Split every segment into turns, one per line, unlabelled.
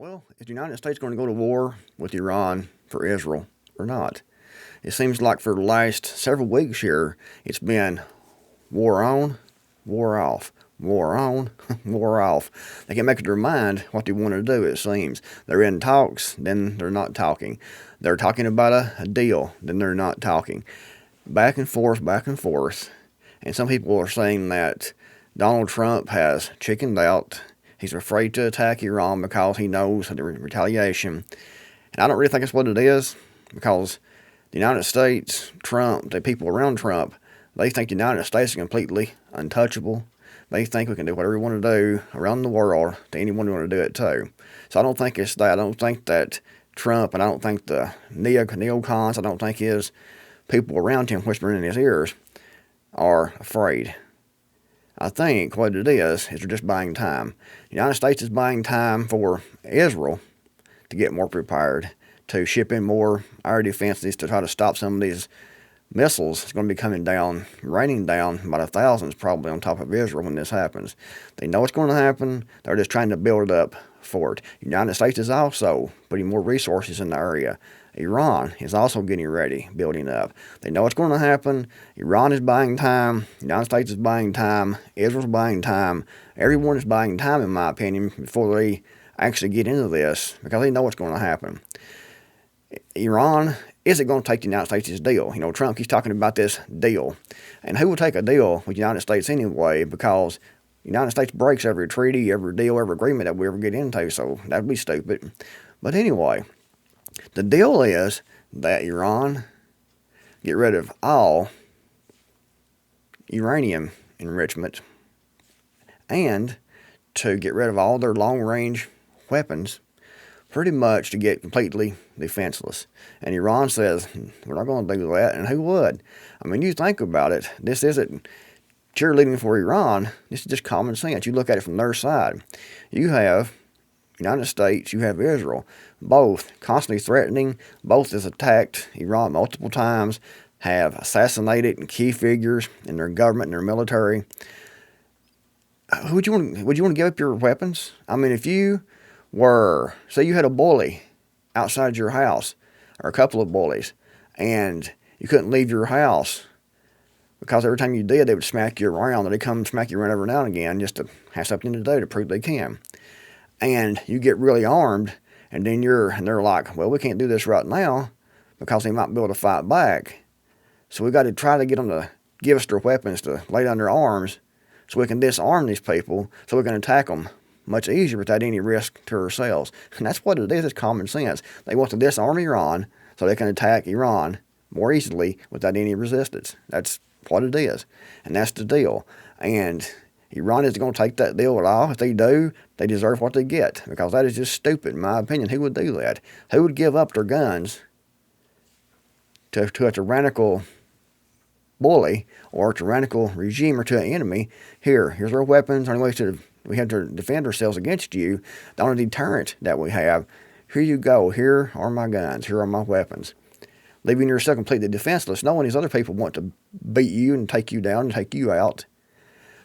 Well, is the United States going to go to war with Iran for Israel or not? It seems like for the last several weeks here, it's been war on, war off, war on, war off. They can't make up their mind what they want to do, it seems. They're in talks, then they're not talking. They're talking about a deal, then they're not talking. Back and forth, back and forth. And some people are saying that Donald Trump has chickened out. He's afraid to attack Iran because he knows the retaliation. And I don't really think that's what it is, because the United States, Trump, the people around Trump, they think the United States is completely untouchable. They think we can do whatever we want to do around the world to anyone who want to do it too. So I don't think it's that. I don't think that Trump, and I don't think the neocons, I don't think his people around him whispering in his ears are afraid. I think what it is they're just buying time. The United States is buying time for Israel to get more prepared, to ship in more air defenses to try to stop some of these missiles. It's going to be coming down, raining down by the thousands probably on top of Israel when this happens. They know it's going to happen. They're just trying to build up for it. The United States is also putting more resources in the area. Iran is also getting ready, building up. They know it's going to happen. Iran is buying time. The United States is buying time. Israel's buying time. Everyone is buying time, in my opinion, before they actually get into this, because they know what's going to happen. Iran isn't going to take the United States' deal. You know, Trump keeps talking about this deal. And who will take a deal with the United States anyway? Because the United States breaks every treaty, every deal, every agreement that we ever get into, so that'd be stupid. But anyway, the deal is that Iran get rid of all uranium enrichment and to get rid of all their long-range weapons, pretty much to get completely defenseless. And Iran says, we're not going to do that, and who would? I mean, you think about it. This isn't cheerleading for Iran. This is just common sense. You look at it from their side. You have United States, you have Israel, both constantly threatening, both has attacked Iran multiple times, have assassinated key figures in their government and their military. Would you want to give up your weapons? I mean, if you were, say you had a bully outside your house, or a couple of bullies, and you couldn't leave your house because every time you did, they would smack you around, or they'd come smack you around every now and again just to have something to do to prove they can. And you get really armed, and then they're like, well, we can't do this right now because they might be able to fight back. So we got to try to get them to give us their weapons, to lay down their arms, so we can disarm these people, so we can attack them much easier without any risk to ourselves. And that's what it is. It's common sense. They want to disarm Iran so they can attack Iran more easily without any resistance. That's what it is. And that's the deal. And Iran isn't going to take that deal at all. If they do, they deserve what they get, because that is just stupid, in my opinion. Who would do that? Who would give up their guns to a tyrannical bully or a tyrannical regime or to an enemy? Here's our weapons. Only way we have to defend ourselves against you. The only deterrent that we have, here you go. Here are my guns. Here are my weapons. Leaving yourself completely defenseless, knowing these other people want to beat you and take you down and take you out,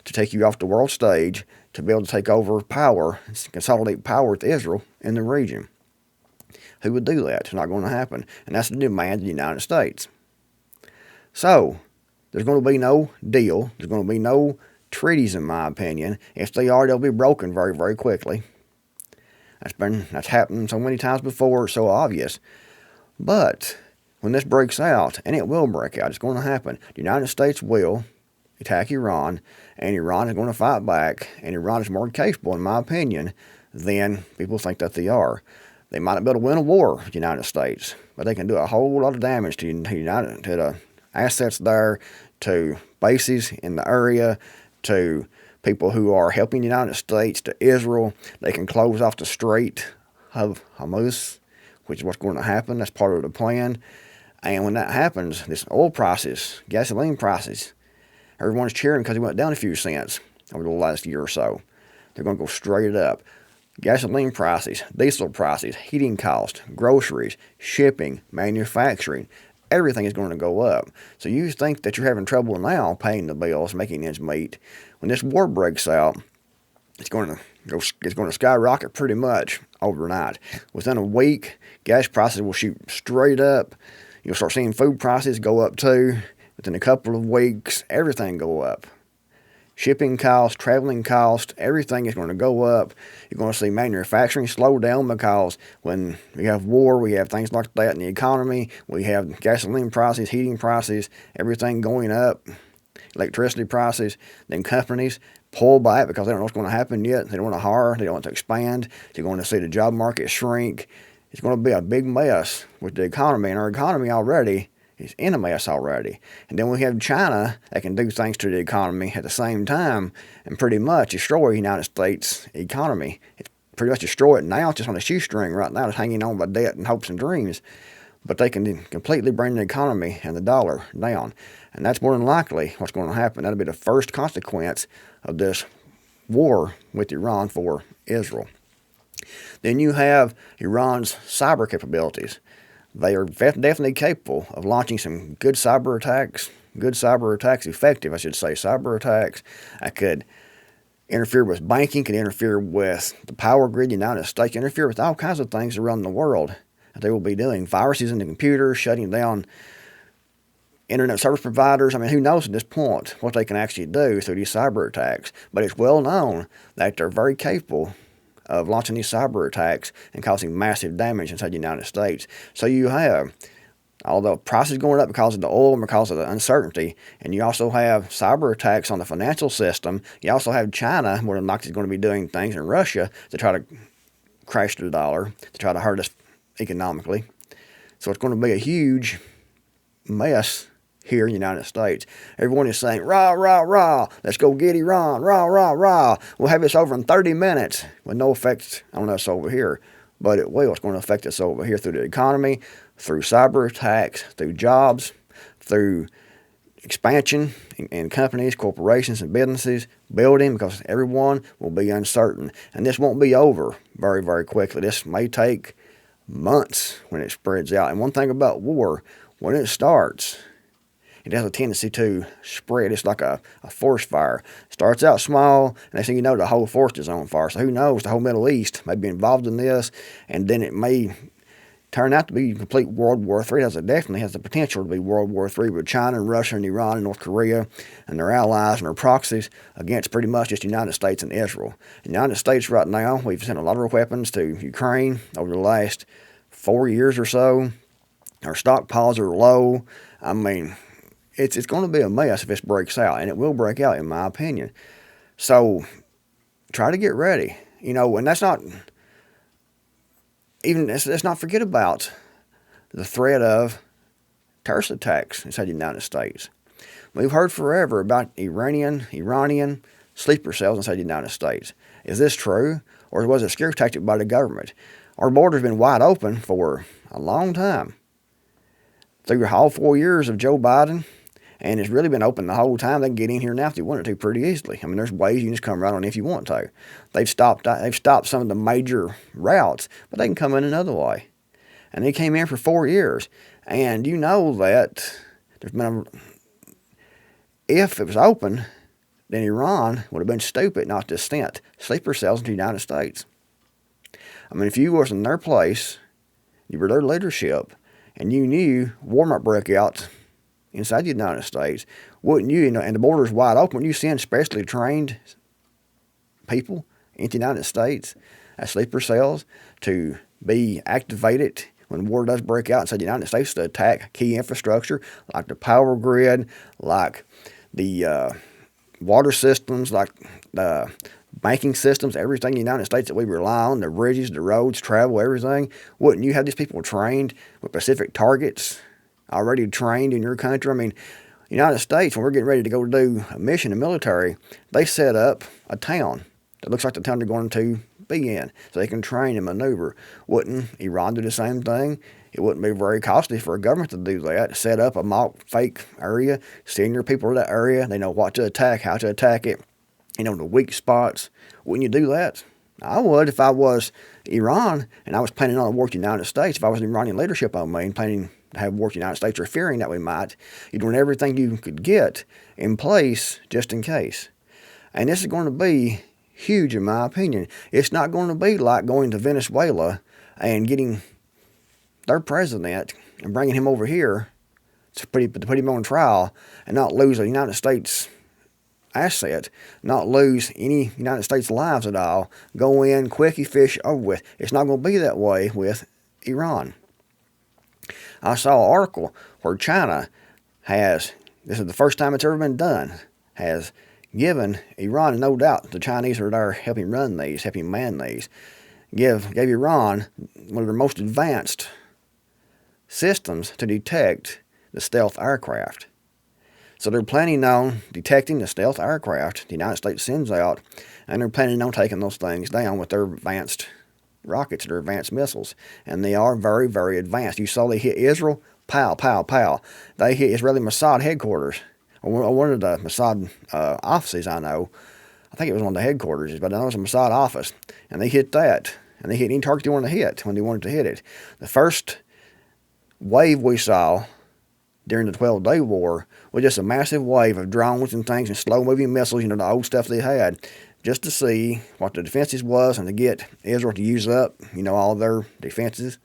to take you off the world stage, to be able to take over power, consolidate power with Israel in the region. Who would do that? It's not going to happen. And that's the demand of the United States. So, there's going to be no deal. There's going to be no treaties, in my opinion. If they are, they'll be broken very, very quickly. That's happened so many times before, it's so obvious. But when this breaks out, and it will break out, it's going to happen. The United States will attack Iran, and Iran is going to fight back, and Iran is more capable, in my opinion, than people think that they are. They might not be able to win a war with the United States, but they can do a whole lot of damage to the assets there, to bases in the area, to people who are helping the United States, to Israel. They can close off the Strait of Hormuz, which is what's going to happen. That's part of the plan. And when that happens, this oil prices, gasoline prices, everyone's cheering because it went down a few cents over the last year or so. They're going to go straight up. Gasoline prices, diesel prices, heating costs, groceries, shipping, manufacturing, everything is going to go up. So you think that you're having trouble now paying the bills, making ends meet. When this war breaks out, it's going to It's going to skyrocket pretty much overnight. Within a week, gas prices will shoot straight up. You'll start seeing food prices go up too. Within a couple of weeks, everything go up. Shipping costs, traveling costs, everything is going to go up. You're going to see manufacturing slow down because when we have war, we have things like that in the economy. We have gasoline prices, heating prices, everything going up, electricity prices. Then companies pull back because they don't know what's going to happen yet. They don't want to hire. They don't want to expand. They're going to see the job market shrink. It's going to be a big mess with the economy, and our economy already is in a mess already. And then we have China that can do things to the economy at the same time and pretty much destroy the United States economy. It's pretty much destroy it now. It's just on a shoestring right now. It's hanging on by debt and hopes and dreams. But they can completely bring the economy and the dollar down. And that's more than likely what's going to happen. That'll be the first consequence of this war with Iran for Israel. Then you have Iran's cyber capabilities. They are definitely capable of launching some good cyber attacks, effective, I should say, cyber attacks that could interfere with banking, could interfere with the power grid in the United States, interfere with all kinds of things around the world that they will be doing. Viruses in the computers, shutting down internet service providers. I mean, who knows at this point what they can actually do through these cyber attacks. But it's well known that they're very capable of launching these cyber attacks and causing massive damage inside the United States. So you have, although prices going up because of the oil and because of the uncertainty, and you also have cyber attacks on the financial system. You also have China, more than likely, is going to be doing things in Russia to try to crash the dollar, to try to hurt us economically. So it's going to be a huge mess here in the United States. Everyone is saying, rah, rah, rah, let's go get Iran, rah, rah, rah. We'll have this over in 30 minutes with no effect on us over here. But it will. It's going to affect us over here through the economy, through cyber attacks, through jobs, through expansion in companies, corporations, and businesses, building, because everyone will be uncertain. And this won't be over very, very quickly. This may take months when it spreads out. And one thing about war, when it starts, it has a tendency to spread. It's like a forest fire. It starts out small, and next thing you know, the whole forest is on fire. So who knows? The whole Middle East may be involved in this, and then it may turn out to be complete World War III. It definitely has the potential to be World War III with China and Russia and Iran and North Korea and their allies and their proxies against pretty much just the United States and Israel. In the United States right now, we've sent a lot of weapons to Ukraine over the last 4 years or so. Our stockpiles are low. I mean, it's going to be a mess if this breaks out, and it will break out, in my opinion. So try to get ready. And that's not even, let's not forget about the threat of terrorist attacks inside the United States. We've heard forever about Iranian sleeper cells inside the United States. Is this true, or was it a scare tactic by the government? Our border's been wide open for a long time. Through all 4 years of Joe Biden, and it's really been open the whole time. They can get in here now if they wanted to pretty easily. I mean, there's ways you can just come right on if you want to. They've stopped some of the major routes, but they can come in another way. And they came in for 4 years. And you know that there's been if it was open, then Iran would have been stupid not to send sleeper cells into the United States. I mean, if you was in their place, you were their leadership, and you knew war might break out inside the United States, wouldn't you, and the border's wide open, wouldn't you send specially trained people into the United States as sleeper cells to be activated when war does break out inside the United States to attack key infrastructure like the power grid, like the water systems, like the banking systems, everything in the United States that we rely on, the bridges, the roads, travel, everything? Wouldn't you have these people trained with specific targets, already trained in your country? I mean, United States, when we're getting ready to go do a mission in the military, they set up a town that looks like the town they're going to be in, so they can train and maneuver. Wouldn't Iran do the same thing? It wouldn't be very costly for a government to do that. Set up a mock fake area, send your people to that area. They know what to attack, how to attack it, the weak spots. Wouldn't you do that? I would if I was Iran and I was planning on a war with the United States. If I was an Iranian leadership on me and planning to have war with the United States or fearing that we might, you're doing everything you could get in place just in case. And this is going to be huge in my opinion. It's not going to be like going to Venezuela and getting their president and bringing him over here to put him on trial and not lose a United States asset, not lose any United States lives at all, go in, quickie fish, over with. It's not going to be that way with Iran. I saw an article where China has, this is the first time it's ever been done, has given Iran, and no doubt the Chinese are there helping run these, helping man these, gave Iran one of their most advanced systems to detect the stealth aircraft. So they're planning on detecting the stealth aircraft the United States sends out, and they're planning on taking those things down with their advanced rockets, their advanced missiles. And they are very, very advanced. You saw they hit Israel, pow, pow, pow. They hit Israeli Mossad headquarters, or one of the Mossad offices I know. I think it was one of the headquarters, but I know it was a Mossad office. And they hit that. And they hit any target they wanted to hit when they wanted to hit it. The first wave we saw during the 12-day war was just a massive wave of drones and things and slow-moving missiles, the old stuff they had, just to see what the defenses was and to get Israel to use up, all their defenses.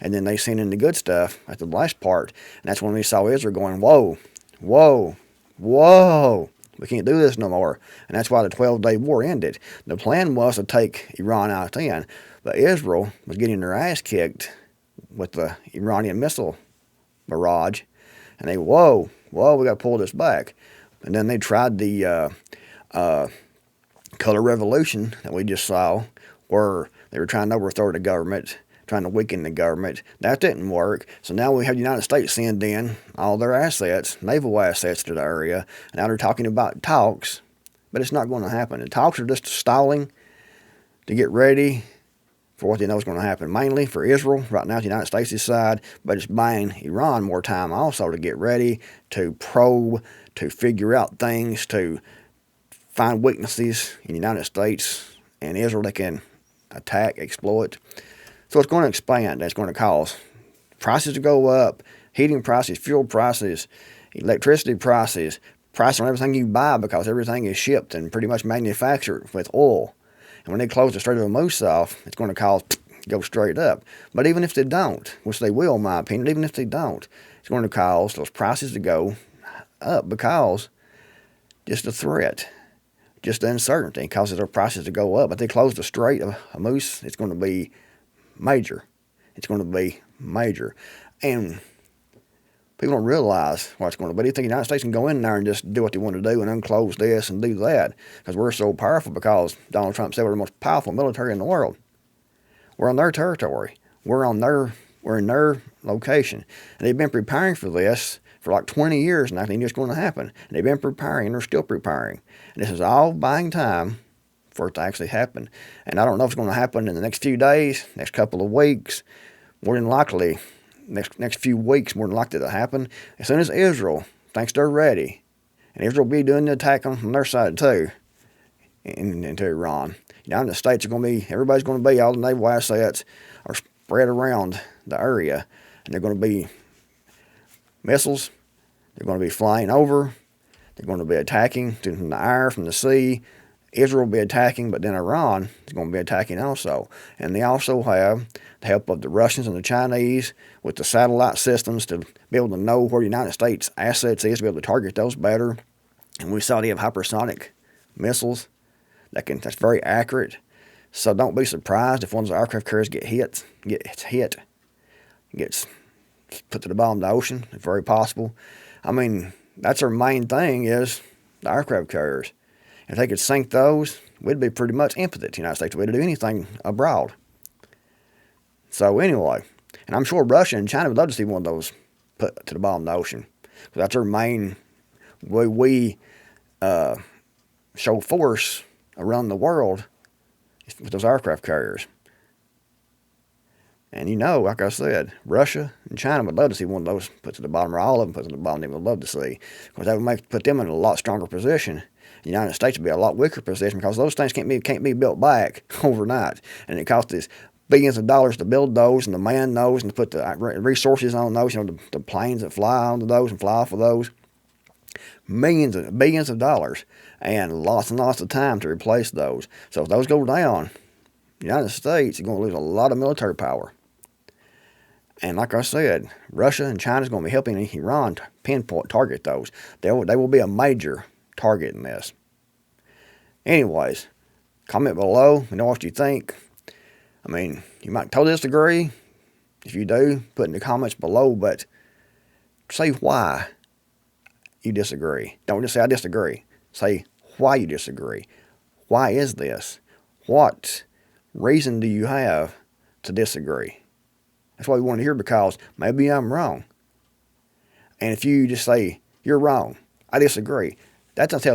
And then they sent in the good stuff at the last part, and that's when we saw Israel going, whoa, whoa, whoa, we can't do this no more. And that's why the 12-day war ended. The plan was to take Iran out then, but Israel was getting their ass kicked with the Iranian missile barrage. And they, whoa, we got to pull this back. And then they tried the color revolution that we just saw, where they were trying to overthrow the government, trying to weaken the government. That didn't work. So now we have the United States send in all their assets, naval assets to the area. And now they're talking about talks, but it's not going to happen. The talks are just stalling to get ready for what they know is going to happen, mainly for Israel. Right now, the United States' side, but it's buying Iran more time also to get ready, to probe, to figure out things, to find weaknesses in the United States and Israel that can attack, exploit. So it's going to expand. That's going to cause prices to go up, heating prices, fuel prices, electricity prices, price on everything you buy, because everything is shipped and pretty much manufactured with oil. And when they close the Strait of Hormuz off, it's going to go straight up. But even if they don't, which they will in my opinion, even if they don't, it's going to cause those prices to go up, because just the threat, just the uncertainty causes their prices to go up. If they close the Strait of Hormuz, it's going to be major. It's going to be major. And people don't realize what it's going to be. They think the United States can go in there and just do what they want to do and unclose this and do that, because we're so powerful, because Donald Trump said we're the most powerful military in the world. We're on their territory. We're in their location. And they've been preparing for this for like 20 years now. They knew it's going to happen. And they've been preparing, and they're still preparing. And this is all buying time for it to actually happen. And I don't know if it's going to happen in the next few days, next couple of weeks. More than likely, next few weeks, more than likely to happen. As soon as Israel thinks they're ready, and Israel will be doing the attack on their side too, into Iran. The United States are going to be, everybody's going to be, all the naval assets are spread around the area, and they're going to be missiles, they're going to be flying over, they're going to be attacking from the air, from the sea. Israel will be attacking, but then Iran is going to be attacking also. And they also have the help of the Russians and the Chinese with the satellite systems to be able to know where the United States assets is, to be able to target those better. And we saw they have hypersonic missiles that's very accurate. So don't be surprised if one of the aircraft carriers gets put to the bottom of the ocean. It's very possible. I mean, that's their main thing, is the aircraft carriers. If they could sink those, we'd be pretty much impotent, the United States, to do anything abroad. So anyway, and I'm sure Russia and China would love to see one of those put to the bottom of the ocean. Because that's their main way we show force around the world with those aircraft carriers. And like I said, Russia and China would love to see one of those put to the bottom, or all of them put to the bottom. They would love to see, because that would put them in a lot stronger position. The United States would be a lot weaker position, because those things can't be built back overnight, and it costs us billions of dollars to build those and to man those and to put the resources on those. The planes that fly onto those and fly off of those. millions and billions of dollars and lots of time to replace those. So if those go down, the United States is going to lose a lot of military power. And like I said, Russia and China is going to be helping Iran pinpoint target those. They will be a major target in this. Anyways, comment below. Let me know what you think. I mean, you might totally disagree. If you do, put in the comments below, but say why you disagree. Don't just say I disagree. Say why you disagree. Why is this? What reason do you have to disagree? That's what we want to hear, because maybe I'm wrong. And if you just say, you're wrong, I disagree, that doesn't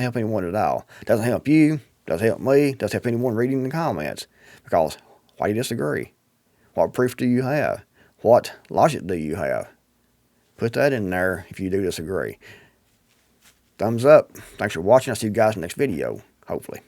help anyone at all. It doesn't help you, doesn't help me, doesn't help anyone reading the comments. Because why do you disagree? What proof do you have? What logic do you have? Put that in there if you do disagree. Thumbs up. Thanks for watching. I'll see you guys in the next video, hopefully.